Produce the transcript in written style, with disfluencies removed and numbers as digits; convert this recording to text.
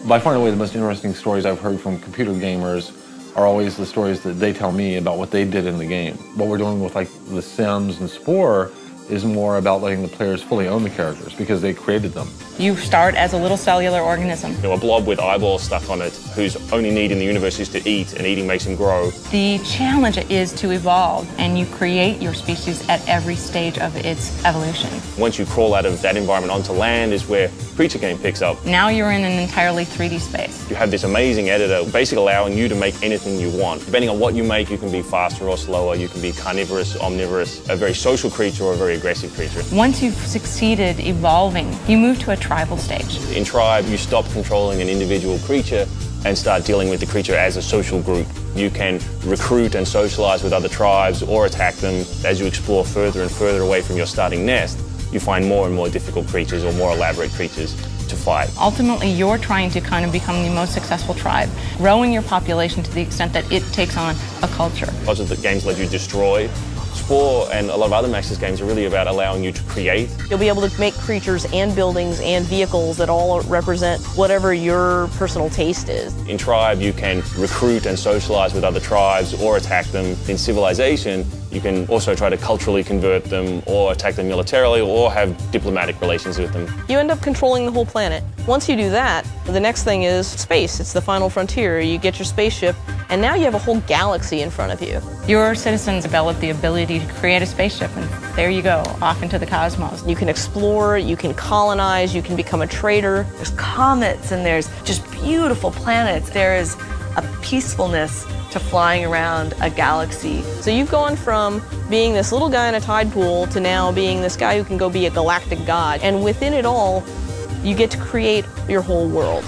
By far and away, the most interesting stories I've heard from computer gamers are always the stories that they tell me about what they did in the game. What we're doing with like The Sims and Spore is more about letting the players fully own the characters because they created them. You start as a little cellular organism. A blob with eyeballs stuck on it, whose only need in the universe is to eat, and eating makes him grow. The challenge is to evolve, and you create your species at every stage of its evolution. Once you crawl out of that environment onto land is where Creature Game picks up. Now you're in an entirely 3D space. You have this amazing editor basically allowing you to make anything you want. Depending on what you make, you can be faster or slower, you can be carnivorous, omnivorous, a very social creature or a very aggressive creature. Once you've succeeded evolving, you move to a tribal stage. In Tribe, you stop controlling an individual creature and start dealing with the creature as a social group. You can recruit and socialize with other tribes or attack them. As you explore further and further away from your starting nest, you find more and more difficult creatures or more elaborate creatures to fight. Ultimately, you're trying to kind of become the most successful tribe, growing your population to the extent that it takes on a culture. Lots of the games let you destroy. Spore and a lot of other Maxis games are really about allowing you to create. You'll be able to make creatures and buildings and vehicles that all represent whatever your personal taste is. In Tribe, you can recruit and socialize with other tribes or attack them. In Civilization, you can also try to culturally convert them or attack them militarily or have diplomatic relations with them. You end up controlling the whole planet. Once you do that, the next thing is space. It's the final frontier. You get your spaceship, and now you have a whole galaxy in front of you. Your citizens develop the ability to create a spaceship, and there you go, off into the cosmos. You can explore, you can colonize, you can become a trader. There's comets and there's just beautiful planets. There is a peacefulness to flying around a galaxy. So you've gone from being this little guy in a tide pool to now being this guy who can go be a galactic god. And within it all, you get to create your whole world.